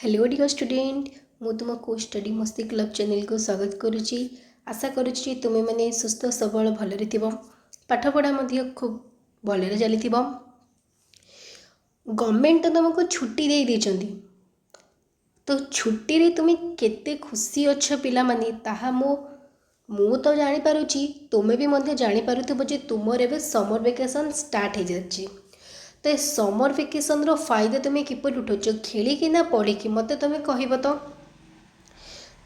Hello dear student मु तुमको study मस्ती क्लब चैनल को स्वागत करुच्ची। आशा करुच्ची तुम्हें मैंने सुस्थ सबल भलरे थिबो, पाठ पढ़ा मध्य खूब भलरे चली। गवर्नमेंट तो तुमको छुट्टी दे देछंती, तो छुट्टी रे तुम्हें केते खुशी अच्छ पिला माने ताहा मु तो जानी पारुची, तुम्हें भी मध्य जानी पारुथिबो जे तुमर एबे समर वेकेशन स्टार्ट हो जाच्छी। तो ये समर वेकेशन रो फायदा तुम्हें किपर उठौच, खेलिकी ना पढ़िकी मते तुम्हें कहब।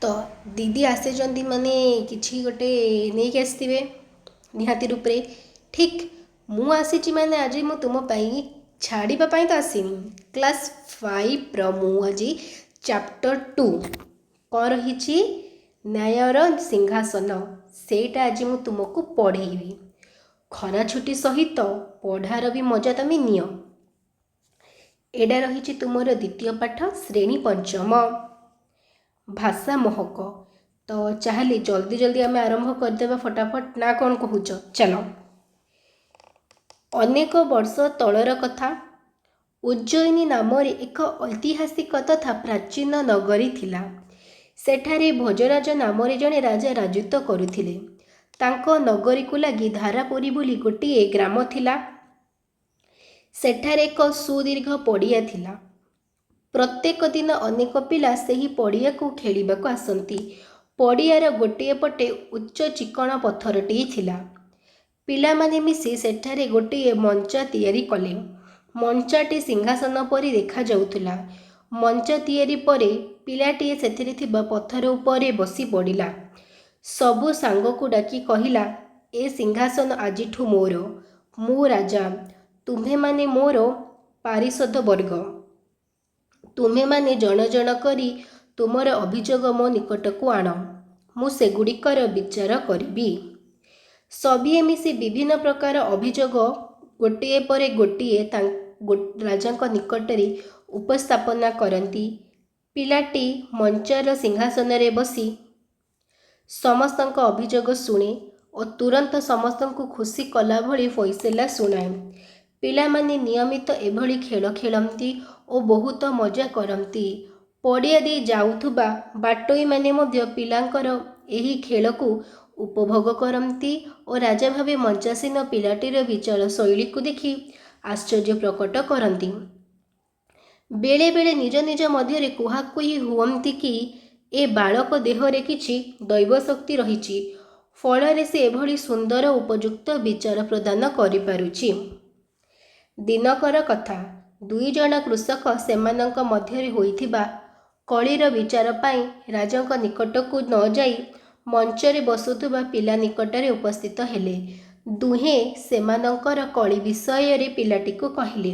तो दीदी आसे माने किछि गोटे नहीं के आसथिबे निहाती रूप रे ठीक मु आसीची माने आज मु तुम पाई छाड़ीबा पाई तो आसीनी। क्लास 5 रो मु आज चैप्टर 2 कौन रही न्यायर सिंहासन सेटा आज मु तुमको पढ़ेबी। खरा छुट्टी सहित पढ़ार भी मजा तुम निय। एडा रही तुमर द्वितीय पाठ श्रेणी पंचम भाषा महक। तो चाहले जल्दी जल्दी आम आरंभ करदेबा फटाफट ना कौन कहूच। चलो अनेक वर्ष तलर कथा उज्जयिनी नाम एक ऐतिहासिक तथा प्राचीन नगरी थिला। सेठारे भोजराज नाम जड़े राजा राजत्व करुथिले। तांको नगरी को लगी धारापुरी बोली गोटे ग्राम थिला। सेठारे एक सुदीर्घ पड़िया थिला। प्रत्येक दिन अनेक पिला सही पड़िया को खेलिबाको आसंती। पड़ियार गोटे पटे उच्च चिकण पत्थरटी थिला। पिला माने मिसी सेठारे गोटे मंचा तैयारी कले। मंचाटी सिंहासन परी देखा जाउथुला। मंच तैयारी परे पिलाटी सेथिरे थिबा पत्थर उपरे बसी पड़िला। सबु सांग को डाकी कहिला, ए सिंहासन आजिठु मोर, मु राजा, तुम्हे माने मोर पारिषद वर्ग। तुम्हे माने जन जन करी तुमर अभियोग मो निकट को आण, मु सेगुड़िकर विचार करिबी। सबिए मिसी विभिन्न प्रकार अभियोग गोटे परे गोटे राजा निकट रे उपस्थापना करती। पिलाटी मंचर सिंहासन रे बसी समस्त अभियोग शुणे और तुरंत समस्त को खुशी कला भली फैसला शुणाए। पिला माने नियमित एभली खेल खेलती और बहुत मजा करती। पड़िया दे जाउथुबा बाटोई माने मध्य पिलांकर एही खेल को उपभोग करती और राजा भावे मंचासीन पिलाटीर विचार शैली को देखि आश्चर्य प्रकट करती। बेले बेले निज निज मध्य कुहाकुही हुअंती कि ए बालक देहरे किछि दैव शक्ति रहिछि, फल से एभली सुंदर उपयुक्त विचार प्रदान करि पारुछि। दिनकर कथा दुई जन कृषक सेमानंक मध्यरे होइथिबा कलिर विचार पाई राजांक निकट को न जाई मंचरे बसुथुबा पिला निकटरे उपस्थित हेले। दुहे सेमानंकर कली विषय रे पिलाटी को कहिले।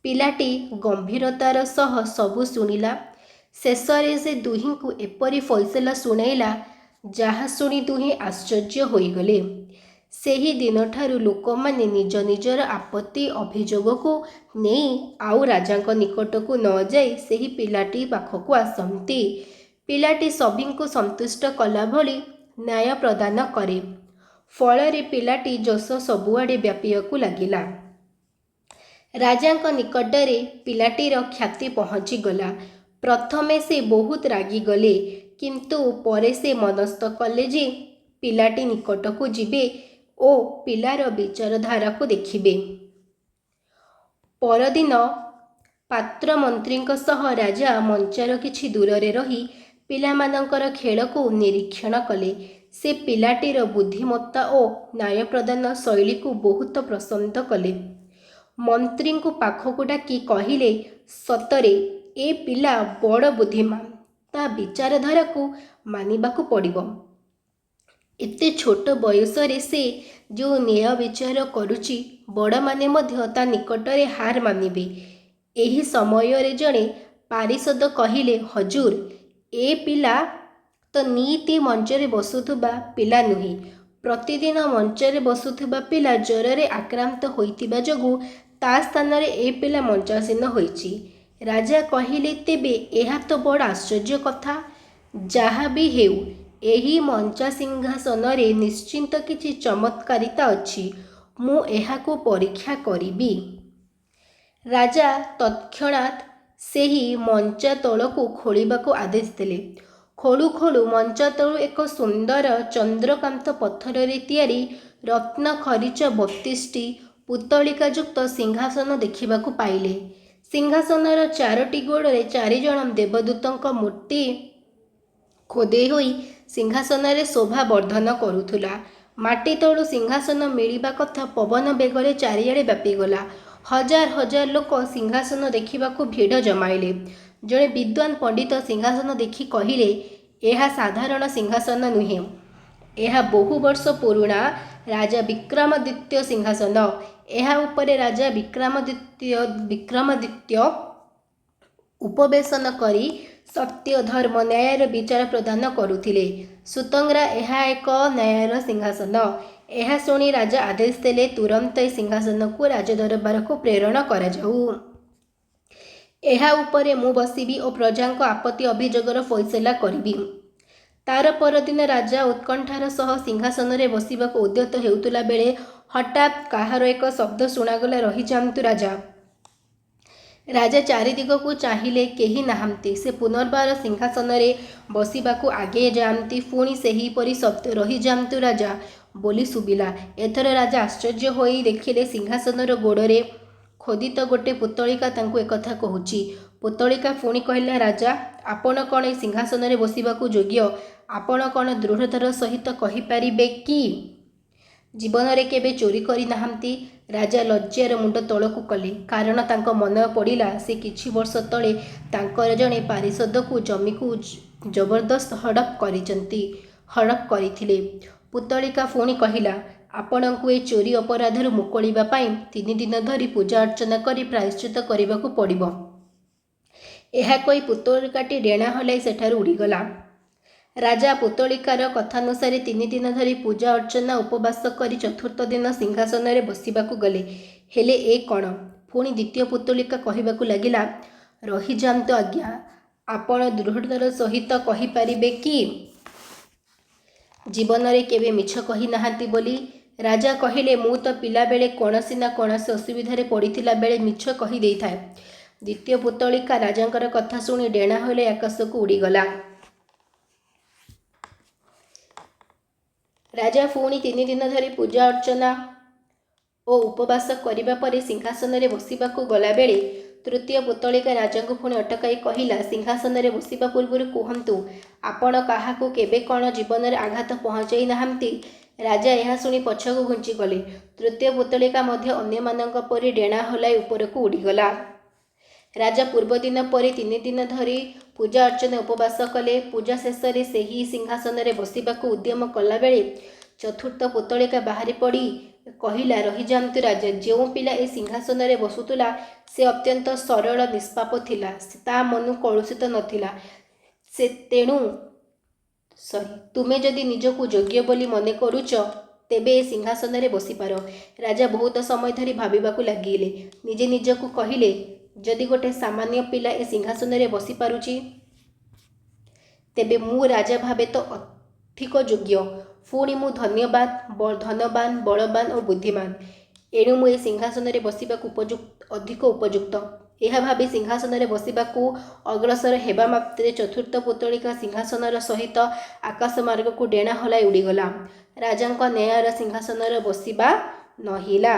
पिलाटी गंभीरतार सह सबु सुनिला। शेषरे से दुही को एपरी फैसला सुनाइला जहा शुणी दुहे आश्चर्य होइगले। सेही दिन ठारू लोक माने निज निजर आपत्ति अभियोग को नहीं आउ राजांक निकट को न जाई सेही पिलाटी पाखक आसंती। पिलाटी सभी को संतुष्ट कला भली न्याय प्रदान करे। फल पिलाटी जस सबुआडे व्यापियाकू लागिला। राजांक निकटरे पिलाटीर ख्याति पहुँची गला। प्रथमे से बहुत रागी गले, किंतु परे से मनस्थ कले जे पिलाटी निकट को जिबे ओ पिलार विचारधारा को देखिबे। परदिन पात्र मंत्री सह राजा मंचार किछि दूरे रही पिलामानंकर खेल को निरीक्षण कले। से पिलाटीर बुद्धिमत्ता और न्याय प्रदान शैली को बहुत प्रशंस कले। मंत्री को पाखक डाकी कहिले, सतरे ए पिला बड़ बुद्धिमान, ता विचारधारा को मानिबाकू पड़िबो। एते छोट बयस रे से जो न्याय विचार करुची बड़ माने मध्य ता निकटरे हार मानिबे। एही समय रे जणे पारिषद कहिले, हजूर ए पिला तो नीति मंचरे बसुथुबा पिला नुही। प्रतिदिन मंचरे बसुथुबा पिला ज्वरे आक्रांत होइतिबा जोगु ता स्थान रे ए पिला मंचासीन होइची। राजा कहिले, तेबे एहा तो बड़ आश्चर्य कथा। जहा भी हेउ एही मंचा सिंहासन रे निश्चिंत किछि चमत्कारिता अछि, मु एहाको परीक्षा करिबी। राजा तत्क्षणात ସେହି ମଞ୍ଚା ତଳକୁ ଖୋଳିବାକୁ ଆଦେଶ ଦେଲେ। ଖୋଳୁ ଖୋଳୁ ମଞ୍ଚା ତଳୁ ଏକ ସୁନ୍ଦର ଚନ୍ଦ୍ରକାନ୍ତ ପଥରରେ ତିଆରି ରତ୍ନ ଖରିଚ 32ଟି ପୁତଳିକାଯୁକ୍ତ ସିଂହାସନ ଦେଖିବାକୁ ପାଇଲେ। ସିଂହାସନର 4ଟି ଗୋଡ଼ରେ 4 ଜଣ ଦେବଦୂତଙ୍କ ମୂର୍ତ୍ତି ଖୋଦେଇ ହୋଇ ସିଂହାସନରେ ଶୋଭା ବର୍ଦ୍ଧନ କରୁଥିଲା। ମାଟି ତଳୁ ସିଂହାସନ ମିଳିବା କଥା ପବନ ବେଗରେ ଚାରିଆଡ଼େ ବ୍ୟାପିଗଲା। ହଜାର ହଜାର ଲୋକ ସିଂହାସନ ଦେଖିବାକୁ ଭିଡ଼ ଜମାଇଲେ। ଜଣେ ବିଦ୍ୱାନ ପଣ୍ଡିତ ସିଂହାସନ ଦେଖି କହିଲେ, ଏହା ସାଧାରଣ ସିଂହାସନ ନୁହେଁ, ଏହା ବହୁ ବର୍ଷ ପୁରୁଣା ରାଜା ବିକ୍ରମାଦିତ୍ୟ ସିଂହାସନ। ଏହା ଉପରେ ରାଜା ବିକ୍ରମାଦିତ୍ୟ ଉପବେଶନ କରି ସତ୍ୟ ଧର୍ମ ନ୍ୟାୟର ବିଚାର ପ୍ରଦାନ କରୁଥିଲେ, ସୁତରାଂ ଏହା ଏକ ନ୍ୟାୟର ସିଂହାସନ। ଏହା ଶୁଣି ରାଜା ଆଦେଶ ଦେଲେ, ତୁରନ୍ତ ଏ ସିଂହାସନକୁ ରାଜଦରବାରକୁ ପ୍ରେରଣ କରାଯାଉ। ଏହା ଉପରେ ମୁଁ ବସିବି ଓ ପ୍ରଜାଙ୍କ ଆପତ୍ତି ଅଭିଯୋଗର ଫଇସଲା କରିବି। ତାର ପରଦିନ ରାଜା ଉତ୍କଣ୍ଠାର ସହ ସିଂହାସନରେ ବସିବାକୁ ଉଦ୍ୟତ ହେଉଥିଲା ବେଳେ ହଠାତ୍ କାହାର ଏକ ଶବ୍ଦ ଶୁଣାଗଲା, ରହିଯାଆନ୍ତୁ ରାଜା। ରାଜା ଚାରିଦିଗକୁ ଚାହିଁଲେ, କେହି ନାହାନ୍ତି। ସେ ପୁନର୍ବାର ସିଂହାସନରେ ବସିବାକୁ ଆଗେଇ ଯାଆନ୍ତି। ପୁଣି ସେହିପରି ଶବ୍ଦ, ରହିଯାଆନ୍ତୁ ରାଜା ବୋଲି ଶୁଭିଲା। ଏଥର ରାଜା ଆଶ୍ଚର୍ଯ୍ୟ ହୋଇ ଦେଖିଲେ, ସିଂହାସନର ଗୋଡ଼ରେ ଖୋଦିତ ଗୋଟିଏ ପୁତଳିକା ତାଙ୍କୁ ଏକଥା କହୁଛି। ପୁତଳିକା ପୁଣି କହିଲା, ରାଜା, ଆପଣ କ'ଣ ଏ ସିଂହାସନରେ ବସିବାକୁ ଯୋଗ୍ୟ? ଆପଣ କ'ଣ ଦୃଢ଼ତାର ସହିତ କହିପାରିବେ କି ଜୀବନରେ କେବେ ଚୋରି କରିନାହାନ୍ତି? ରାଜା ଲଜ୍ଜାର ମୁଣ୍ଡ ତଳକୁ କଲେ, କାରଣ ତାଙ୍କ ମନେ ପଡ଼ିଲା ସେ କିଛି ବର୍ଷ ତଳେ ତାଙ୍କର ଜଣେ ପାରିଷଦକୁ ଜମିକୁ ଜବରଦସ୍ତ ହଡ଼ପ କରିଥିଲେ। ପୁତଳିକା ପୁଣି କହିଲା, ଆପଣଙ୍କୁ ଏ ଚୋରି ଅପରାଧରୁ ମୁକୁଳିବା ପାଇଁ 3 ଦିନ ଧରି ପୂଜା ଅର୍ଚ୍ଚନା କରି ପ୍ରାୟଶ୍ଚିତ କରିବାକୁ ପଡ଼ିବ। ଏହା କହି ପୁତଳିକାଟି ଡେଣା ହଲାଇ ସେଠାରୁ ଉଡ଼ିଗଲା। ରାଜା ପୁତଳିକାର କଥାନୁସାରେ 3 ଦିନ ଧରି ପୂଜା ଅର୍ଚ୍ଚନା ଉପବାସ କରି 4ଥ ଦିନ ସିଂହାସନରେ ବସିବାକୁ ଗଲେ। ହେଲେ ଏ କ'ଣ? ପୁଣି ଦ୍ୱିତୀୟ ପୁତଳିକା କହିବାକୁ ଲାଗିଲା, ରହିଯାଆନ୍ତୁ ଆଜ୍ଞା, ଆପଣ ଦୃଢ଼ତାର ସହିତ କହିପାରିବେ କି ଜୀବନରେ କେବେ ମିଛ କହିନାହାନ୍ତି ବୋଲି? ରାଜା କହିଲେ, ମୁଁ ତ ପିଲାବେଳେ କୌଣସି ନା କୌଣସି ଅସୁବିଧାରେ ପଡ଼ିଥିଲା ବେଳେ ମିଛ କହିଦେଇଥାଏ। ଦ୍ୱିତୀୟ ପୁତଳିକା ରାଜାଙ୍କର କଥା ଶୁଣି ଡେଣା ହଲାଇ ଆକାଶକୁ ଉଡ଼ିଗଲା। ରାଜା ପୁଣି 3 ଦିନ ଧରି ପୂଜା ଅର୍ଚ୍ଚନା ଓ ଉପବାସ କରିବା ପରେ ସିଂହାସନରେ ବସିବାକୁ ଗଲାବେଳେ ତୃତୀୟ ପୁତଳିକା ରାଜାଙ୍କୁ ପୁଣି ଅଟକାଇ କହିଲା, ସିଂହାସନରେ ବସିବା ପୂର୍ବରୁ କୁହନ୍ତୁ, ଆପଣ କାହାକୁ କେବେ କ'ଣ ଜୀବନରେ ଆଘାତ ପହଞ୍ଚାଇ ନାହାନ୍ତି? ରାଜା ଏହା ଶୁଣି ପଛକୁ ଘୁଞ୍ଚିଗଲେ। ତୃତୀୟ ପୁତଳିକା ମଧ୍ୟ ଅନ୍ୟମାନଙ୍କ ପରି ଡେଣା ହଲାଇ ଉପରକୁ ଉଡ଼ିଗଲା। ରାଜା ପୂର୍ବଦିନ ପରି 3 ଦିନ ଧରି ପୂଜା ଅର୍ଚ୍ଚନା ଉପବାସ କଲେ। ପୂଜା ଶେଷରେ ସେହି ସିଂହାସନରେ ବସିବାକୁ ଉଦ୍ୟମ କଲାବେଳେ 4ର୍ଥ ପୁତଳିକା ବାହାରି ପଡ଼ି କହିଲା, ରହିଯାଆନ୍ତୁ ରାଜା, ଯେଉଁ ପିଲା ଏ ସିଂହାସନରେ ବସୁଥିଲା ସେ ଅତ୍ୟନ୍ତ ସରଳ ନିଷ୍ପାପ ଥିଲା। ତା ମନ କଳୁଷିତ ନଥିଲା। ତୁମେ ଯଦି ନିଜକୁ ଯୋଗ୍ୟ ବୋଲି ମନେ କରୁଛ, ତେବେ ଏ ସିଂହାସନରେ ବସିପାର। ରାଜା ବହୁତ ସମୟ ଧରି ଭାବିବାକୁ ଲାଗିଲେ। ନିଜେ ନିଜକୁ କହିଲେ, ଯଦି ଗୋଟେ ସାମାନ୍ୟ ପିଲା ଏ ସିଂହାସନରେ ବସିପାରୁଛି, ତେବେ ମୁଁ ରାଜା ଭାବେ ତ ଅଧିକ ଯୋଗ୍ୟ। ପୁଣି ମୁଁ ଧନବାନ, ବଳବାନ ଓ ବୁଦ୍ଧିମାନ। ଏଣୁ ମୁଁ ଏ ସିଂହାସନରେ ବସିବାକୁ ଅଧିକ ଉପଯୁକ୍ତ। ଏହା ଭାବି ସିଂହାସନରେ ବସିବାକୁ ଅଗ୍ରସର ହେବା ମାତ୍ରେ 4ର୍ଥ ପୁତଳିକା ସିଂହାସନର ସହିତ ଆକାଶ ମାର୍ଗକୁ ଡେଣା ହଲାଇ ଉଡ଼ିଗଲା। ରାଜାଙ୍କ ନ୍ୟାୟର ସିଂହାସନରେ ବସିବା ନହିଲା।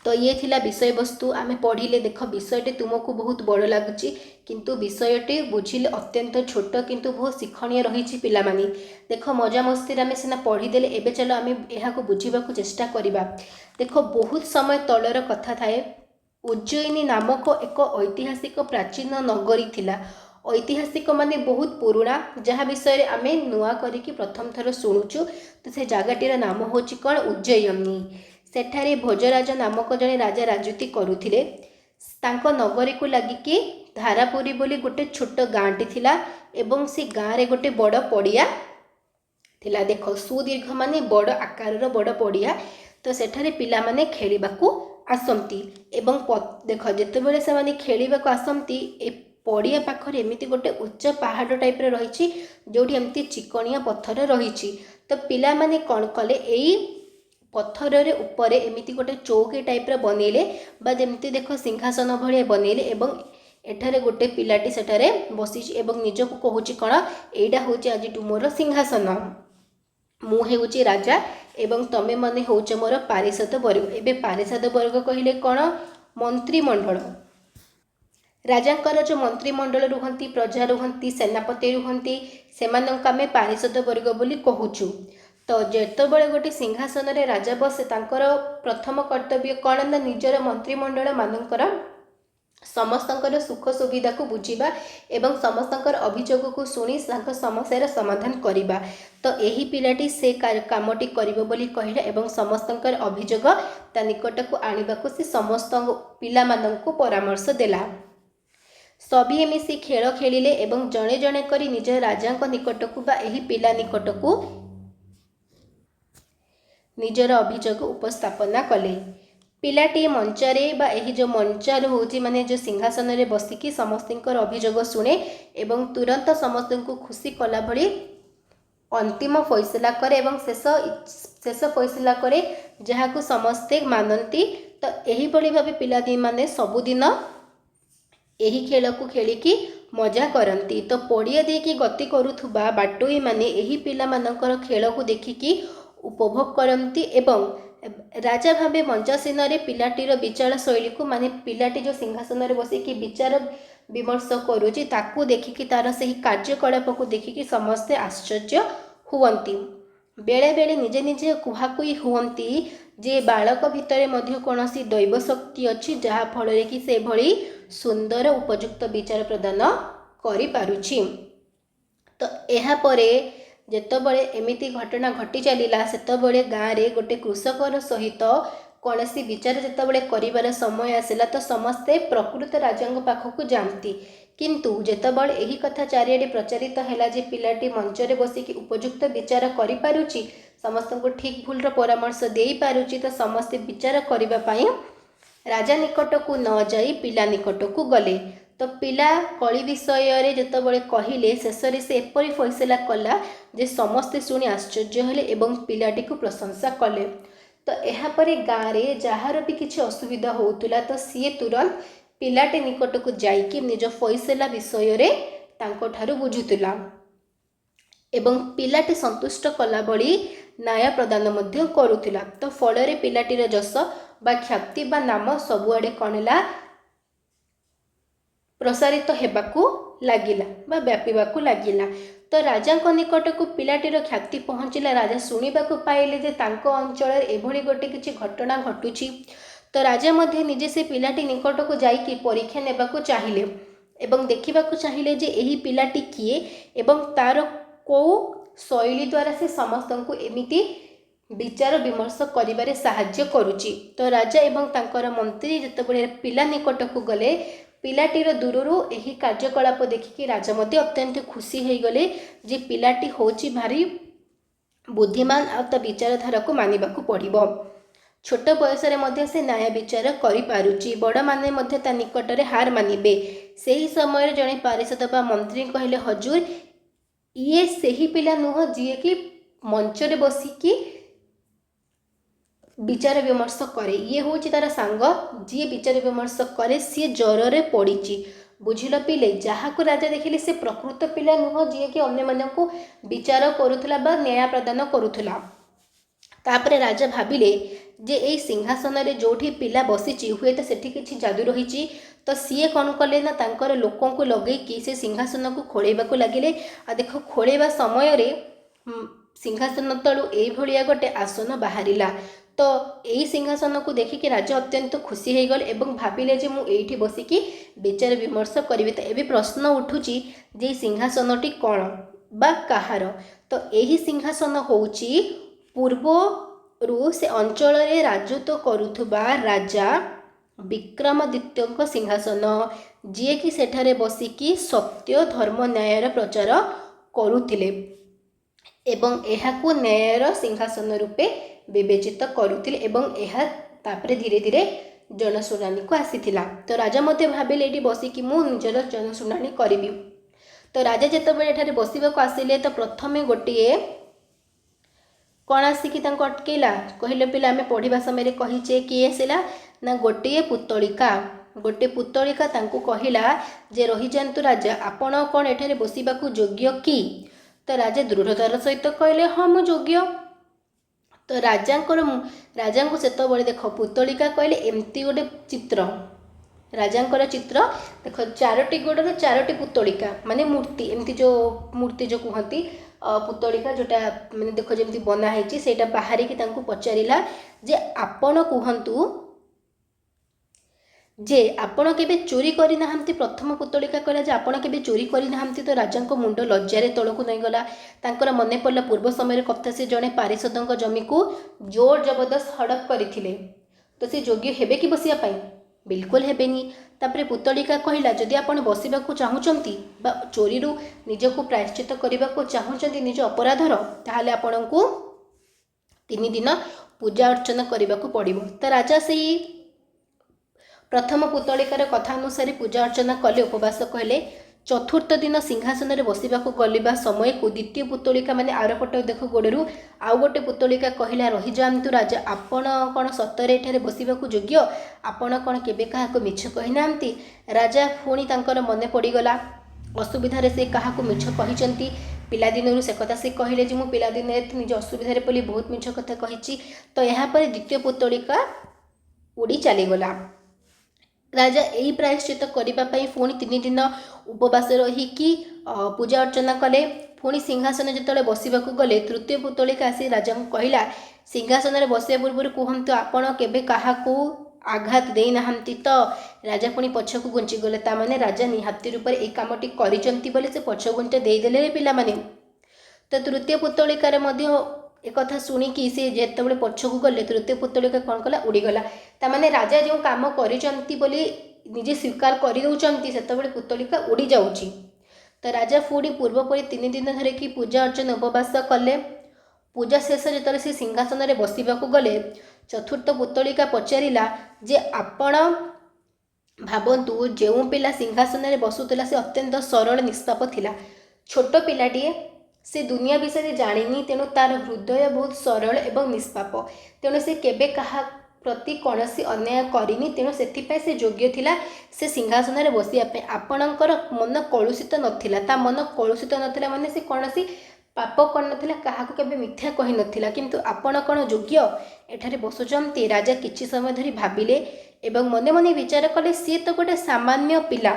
ତ ଇଏ ଥିଲା ବିଷୟବସ୍ତୁ। ଆମେ ପଢ଼ିଲେ, ଦେଖ ବିଷୟଟି ତୁମକୁ ବହୁତ ବଡ଼ ଲାଗୁଛି, କିନ୍ତୁ ବିଷୟଟି ବୁଝିଲେ ଅତ୍ୟନ୍ତ ଛୋଟ, କିନ୍ତୁ ବହୁତ ଶିକ୍ଷଣୀୟ ରହିଛି ପିଲାମାନେ। ଦେଖ ମଜାମସ୍ତିରେ ଆମେ ସିନା ପଢ଼ିଦେଲେ, ଏବେ ଚାଲ ଆମେ ଏହାକୁ ବୁଝିବାକୁ ଚେଷ୍ଟା କରିବା। ଦେଖ ବହୁତ ସମୟ ତଳର କଥା ଥାଏ। ଉଜ୍ଜୟିନୀ ନାମକ ଏକ ଐତିହାସିକ ପ୍ରାଚୀନ ନଗରୀ ଥିଲା। ଐତିହାସିକ ମାନେ ବହୁତ ପୁରୁଣା, ଯାହା ବିଷୟରେ ଆମେ ନୂଆ କରିକି ପ୍ରଥମ ଥର ଶୁଣୁଛୁ। ତ ସେ ଜାଗାଟିର ନାମ ହେଉଛି କ'ଣ? ଉଜ୍ଜୟିନୀ। ସେଠାରେ ଭୋଜରାଜ ନାମକ ଜଣେ ରାଜା ରାଜୁତି କରୁଥିଲେ। ତାଙ୍କ ନଗରୀକୁ ଲାଗିକି ଧାରାପୁରୀ ବୋଲି ଗୋଟେ ଛୋଟ ଗାଁଟି ଥିଲା ଏବଂ ସେ ଗାଁରେ ଗୋଟେ ବଡ଼ ପଡ଼ିଆ ଥିଲା। ଦେଖ, ସୁଦୀର୍ଘ ମାନେ ବଡ଼ ଆକାରର ବଡ଼ ପଡ଼ିଆ। ତ ସେଠାରେ ପିଲାମାନେ ଖେଳିବାକୁ ଆସନ୍ତି ଏବଂ ଦେଖ, ଯେତେବେଳେ ସେମାନେ ଖେଳିବାକୁ ଆସନ୍ତି, ଏ ପଡ଼ିଆ ପାଖରେ ଏମିତି ଗୋଟେ ଉଚ୍ଚ ପାହାଡ଼ ଟାଇପ୍ର ରହିଛି, ଯେଉଁଠି ଏମିତି ଚିକଣିଆ ପଥର ରହିଛି। ତ ପିଲାମାନେ କ'ଣ କଲେ, ଏଇ पत्थर उपरे एमती गोटे चौकी टाइप्र बनइले बा जमी देख सिंहासन भाया बनइले एवं एठारे गोटे पिलाटी सेठारे बसी एवं निजक कहूँ कौन एटा हूँ आज मोर सिंहासन मु हेउची राजा एवं तमे मने होउच मोर पारिषद वर्ग। एबे पारिषद वर्ग कहिले कौन मंत्रिमंडल राजांकर जो मंत्रिमंडल रुहंती प्रजा रुहंती सेनापति रुहंती सेमानंक आमे पारिषद वर्ग बोली कहूचु। तो जेतबेले गोटे सिंहासन रे राजा बसे तांकर प्रथम कर्तव्य कौन ना निजर मंत्रिमंडल मानकर समस्तंकर सुख सुविधा को बुझीबा एवं समस्तंकर अभियोग को शुणी समस्यार समाधान करिबा। तो यही पिलाटी से कामटी करिबो बोली कहिला एवं समस्तंकर अभियोग ता निकट को आनिबाको से समस्त पिला माननकु परामर्श देला। सभी मिसी खेल खेलिले एवं जणे जणे करी निज राजांक निकटकू बा एही पिला निकटकू निजर अभियोग उपस्थापना कले। पिलाटी मंचरे बा एही जो मंचर होची माने जो सिंहासन रे बसिकी समस्तंकर अभियोग शुणे एवं तुरंत समस्त को खुशी कला भली अंतिम फैसला करे एवं शेष फैसला करे जहाँ को समस्ते मानती। तो यही भली भाबे पिलाटी माने सबुदिन यही खेल को खेलिकी मजा करती। तो पड़िया देकी गति करुथुबा बाटोई माने यही पिला मानकर खेल को देखिकी उपभोग करती एवं राजा भावे मंचासीन रे पिलाटीर विचार शैली को माने पिलाटी जो सिंहासन रे बसिकी विचार विमर्श करुची ताकू देखिकी तार सही कार्यकलाप को देखिकी समस्ते आश्चर्य हुवंती। बेले बेले निजे निजे कुहाकुई हुवंती जे बालक भितरे मध्य कोनोसी दैव शक्ति अछि जहा फल रे कि से भली सुंदर उपयुक्त विचार प्रदान करि पारुछि। तो एहा परे जेतबेले एमिति घटना घटी चलिला सेतबेले गाँव रे गोटे कृषकर सहित कौनसी विचार जेतबेले करिबार समय आसिला तो समस्ते प्रकृत राजांग पाखक जाती। किंतु जेतबेले एही कथा चारिआडे प्रचारित हैला जे पिलाटी मंचरे बसिकी उपयुक्त विचार करि पारुछि समस्त को ठीक भूलर परामर्श देई पारुछि तो समस्ते विचार करिबा पई राजा निकट को न जाई पिला निकट को गले। तो पिला कली विषय रे जेतबेले कहिले शेषरे से एपरि फैसला कला जे समस्ते शुणी आश्चर्य हेले एवं पिलाटी को प्रशंसा कले। तो यहाँ पर गाँव में जार भी किसी असुविधा होउतुला तो सी तुरंत पिलाटी निकट को जाइकी निज फैसला विषय रे तांको ठारू बुझुतुला एवं पिलाटी संतुष्ट कला बड़ी न्याय प्रदान मध्य करुतुला। तो फल रे पिलाटीर जस बा ख्याति बा नाम सबुआडे कणला प्रसारित हेबाकू लागिला बा व्यापीबाकू लागिला। तो राजा निकट को पिलाटीर ख्याति पहुँचला। राजा शुणिबाकू पाइले जे तांको अंचल एभली गोटे किछि घटना घटुछि। तो राजा मध्य निजे से पिलाटी निकट को जाइकी परीक्षा नेबाकू चाहिए एवं देखिबाकू चाहिए जे एही पिलाटी किए एवं तार को शैली द्वारा से समस्त को एमिति विचार विमर्श करिबारे साहाय्य करुछि। तो राजा एवं तांकर मंत्री जेतेबेले पिला निकट को गले पिलाटीर दूररू एही कार्यकलाप देखिकी राजा मध्य अत्यंत खुशी हो गले जे पिलाटी होची भारी बुद्धिमान आ ता विचारधारा को मानिबाकू पड़िबो। छोट बयस रे मध्य से न्याय विचार करि पारुची बड़ माने मध्य ता निकट रे हार मानिबे। सेही समय जणे पारिषद बा मंत्री कहले हजूर ये सेही पिला नुह जी कि मंच रे बसिकी विचार विमर्श करे ये हूँ तार सांग जी विचार विमर्श करे सी ज्वर रे पड़ी बुझिल पिले जहाँ को राजा देखिले से प्रकृत पिला नुह जी कि अन्य मान को विचार करुला बा न्याय प्रदान करुला। तापरे राजा भाविले जे एई सिंहासन रे जोठी पिला बसीची हुए तो सेठी किछि जादू रही। तो सीए कौन कले ना तांकर लोकों को लगेकी से सिंहासन को खोलेबाकू लागिले। आ देख खोलेबा समय रे सिंहासन तलू एई भलिया गोटे आसन बाहरिला। तो यही सिंहासन को देखिकी राजा अत्यंत खुशी हो गले एवं भाविले जे मु एठी बसिकी विचार विमर्श करिवे। तो एबे प्रश्न उठुची जे सिंहासन टी कौन बा कहार। तो यही सिंहासन होउची पूर्व से अंचल रे राजत्व करुथुबा राजा विक्रमादित्य सिंहासन जी कि सेठारे बसिकी सत्य धर्म न्यायर प्रचार करुथिले एवं एहाकू न्यायर सिंहासन रूपे विवेचित करुथिले एवं एहा तापरे धीरे धीरे जनशुणानी को आसीथिला। तो राजा मते भाबिले एठी बसिकी मु निजर जनशुणानी करिबी। तो राजा जेतेबेले एठारे बसिबाकू आसिले तो प्रथमे गोटिए कौन आसिकी तांको अटकेला कहले पिला आमे पढ़िबा समय कहीचे किए आसिला ना गोटे पुतलिका तांको कहिला जे रही जांतु राजा आपण कौन एठारे बसिबाकू योग्य कि तो राजा दृढ़तार सहित कहले हाँ मु योग्य। तो राजा सेतबळे देख पुतलिका कहले एमती गोटे चित्र राजांकर चित्र देख चारोटी गोड़र चारोटी पुतलिका माने मूर्ति एमती जो मूर्ति जो कहती पुतलिका जोटा माने देख जमी बनाई से बाहर की पचारा जे आपण कहतु जे आपण केबे चोरी करी नाहंती। प्रथम पुतलिका कहला जे आपण केबे चोरी करी नाहंती। तो राजांको मुंड लज्जारे तळकु नहीं गला। तांकर मने पड़ला पूर्व समय कथा से जड़े पारिषदों जमी को जोर जबरदस्त हड़प करथिले तो से योग्य हेबे कि बसिया पाई बिल्कुल हेबेनी। तापरे पुतलिका कहला जदि आपण बसिबाकू चाहुचंती बा चोरी रु निजको प्रायश्चित करबाकू चाहुचंती निज अपराधर ताहाले आपणको 3 दिन पूजा अर्चना करबाकू पड़िबो। तो राजा सेही प्रथम पुतलिकार कथा अनुसार पूजा अर्चना कले उपवास कहले। चतुर्थ दिन सिंहासन में बसवाक गलवा समय को द्वितीय पुतलिका माने आरपट देख गोड़ू आउ गोटे पुतलिका कहला रही जातु राजा आपण कौन सतरे एठारे बसवाक योग्य आपण कौन केबे काहाको मिछ कहि नांती। राजा पुणी तांकर मने पड़गला असुविधारे से काहाको मिछ कहिचंती। पिलादिनरू से कथा से कहले जे मु पिलादिन निज असुविधारे पली बहुत मिछ कथा कहिची। तो यहाँ पर द्वितीय पुतलिका उड़ी चलीगला। राजा यही प्रायश्चित करने पुणी 3 दिन उपवास रहीकि पूजा अर्चना कले। पुणी सिंहासन जो बसवाक गले तृतीय पुतलिका आसी राजा को कहला सिंहासन में बसवा पूर्व कहतु आपण केबे काहाको आघात दे नाहंती। तो राजा पुणी पछकू घुंची गले तामाने राजा निहाती रूप में कामटी करिसंती बोली से पछ घुंचा देदेले पिला माने। तो तृतीय पुतलिकार एक कथा शुणिकी सी जिते पछकू गले तृतीय पुतलिका कौन कला उड़ीगला। तामाने राजा जो कम करिसंती बोली निजे स्वीकार करदे से पुतलिका उड़ी जाऊँगी। तो राजा पुणी पूर्वपरी 3 दिन धरिकी पूजा अर्चना उपवास कले। पूजा शेष जो से सिंहासन में बसवाक गले चतुर्थ पुतलिका पचारा जे आपण भावतु जो पिला सिंहासन में बसुला से अत्यंत सरल निष्पाप थिला। छोट पिलाटीए से दुनिया विषय जानी तेणु तार हृदय बहुत सरल एवं निष्पाप तेणु से केबे कहा प्रति कौन अन्याय करनी तेणु से योग्य थिला से सिंहासन में बसवाई। आपणकर मन कलुषित नथिला ता मन कलुषित नथिला माने से कौन पाप कर नथिला काहाको केबे मिथ्या कहि नथिला किंतु आपण कौन योग्य एठारे बसुचंती। राजा किछि समय धरी भाबिले एवं मने मने विचार कले सी तो गोटे सामान्य पिला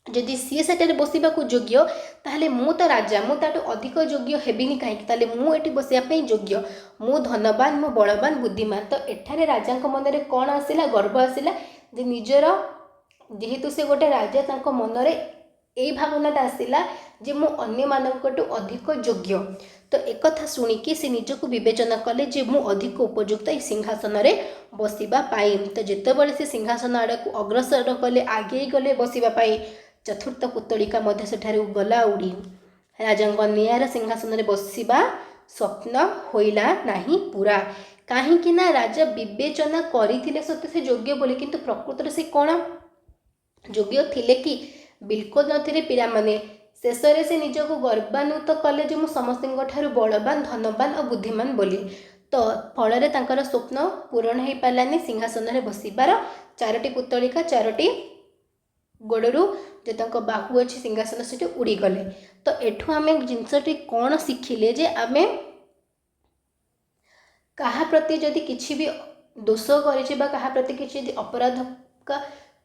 जदि सी सेठारे बसवाकू योग्य ताहले मु तो राजा मु ताटू अधिक योग्य हेबिनी कहीं ताले मु एठी बसिया योग्य मु धनवान मु बलवान बुद्धिमान। तो एठारे राजा मन में कौन आसिला गर्व आसिला जे निजर जेहेतु से गोटे राजा तांको मन में यही भावनाटा आसिला जे मु अन्य मानकटू अधिक योग्य। तो एक कथा शुणिकी से निजको विवेचना कले जे मु अधिक उपयुक्त सिंहासन में बसवा पाई। तो जितेबाला से सिंहासन आड़ को अग्रसर कले आगे गले बसवाई चतुर्थ पुतलिका मध्य सेठारे गला उड़ी। राजा नियार सिंहासन में बसवा स्वप्न होइला नाही पूरा कहीं ना राजा विवेचना करथिले सत्य से योग्य बोली किंतु प्रकृत से कौन योग्य थिले कि बिल्कुल नथिले। पिला माने शेष में से निजको गर्वान्वित कले जे मु समस्त बलवान धनवान और बुद्धिमान बोली। तो फल तांकर स्वप्न पूरण हो पारानी सिंहासन में बसबार 4टी पुतलिका 4टी गोड़ू जो बाहु अच्छी सिंहासन से उड़ीगले। तो एठू आम जिनसटी कौन शिखिले जे आमे कहा प्रति जदि किसी भी दोष करें कहा प्रति किसी अपराध का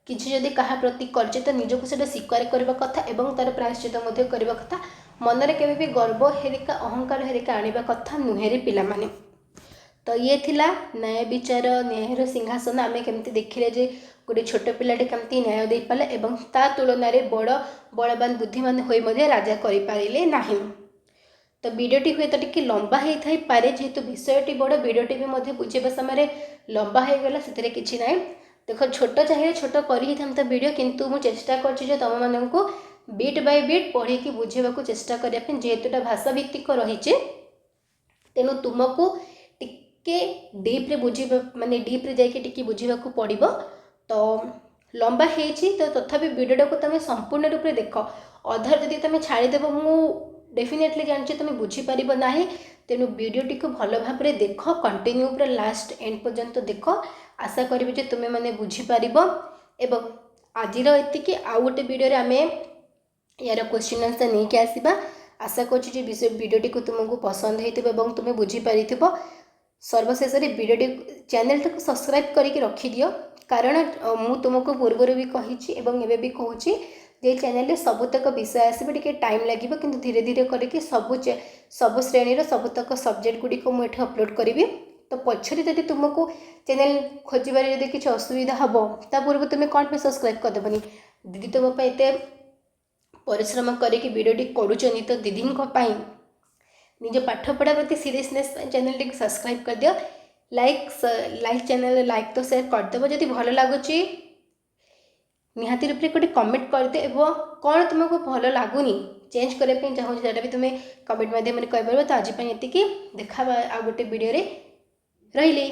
किसी जदि कहा प्रति करे तो निजको से स्वीकार करने कथा एवं तार प्रायश्चित करने कथा मनरे केबे भी गर्व हेरिका अहंकार हेरिका आने कथा नुहे पिला माने। तो ये थिला न्याय विचार न्यायर सिंहासन आमे केमती देखिले जे गोटे छोट पिलाटे केमती न्याय दे पाला एवं ता तुलन में बड़ बलवान बुद्धिमान होई मध्ये राजा करि पारिले नाही। तो वीडियोटी हुए तो टिके लंबा हो थाई पारे जेहेतु विषयटी बड़ वीडियोटी भी मध्य बुझेबा समय लंबा हो गला से किछि नाही। देखो छोट चाहिए छोट करी था वीडियो किंतु मु चेष्टा करछि तुम माननकु बीट बाय बीट पढ़ी की बुझेबाकू चेष्टा करने जेहेतुटा भाषा भित्तिक रही तेणु तुमको टिके डीप रे बुझे माने डीप रे जाके टिके बुझेबाकू पड़िबो। तो लंबा हेछि तो तथापि वीडियोटा को तुम संपूर्ण रूप से देख अधार जदि तुम छाड़ीदेव मु डेफिनेटली जानछि तुम बुझीपार ना तेणु वीडियोटी को भल भाव देख कंटिन्यू पूरा लास्ट एंड पर्यंत देख आशा करी जे तुम्हें मैंने बुझीपार एवं आज एति आउ गोटे वीडियो आम यार क्वेश्चन आंसर नहीं कि आसवा आशा करुँचे वीडियोटी को तुमको पसंद हो तुम्हें बुझीपार सर्वशेष वीडियोटी चैनल टाक सब्सक्राइब करके रखिदियो कारण मु तुमको पूर्वर भी कही एवं भी कहूँ जे चैनल सबुतक विषय आसो टे टाइम लगे कि धीरे धीरे करके सब श्रेणी सबुतक सब्जेक्ट गुड़िक मुझे अपलोड करी तो पछरे जब तुमको चैनल खोजार जब किसी असुविधा हम ता पूर्व तुम्हें कौन पे सब्सक्राइब करदेवनी दीदी तुम एत परिश्रम करके वीडियोटी करूचनी तो दीदी निज पाठपढ़ा प्रति सीरियसनेस चैनल टी सब्सक्राइब कर दियो लाइक चैनल लाइक तो शेयर करदेव जब भल लगुच निहाती रूप से गोटे कमेंट करदे कौन तुमको भल लगुनि चेंज करने चाहूँ से भी तुम्हें कमेंट मध्यम कहीपर तो आज ये देखा आ गोटे वीडियो रही।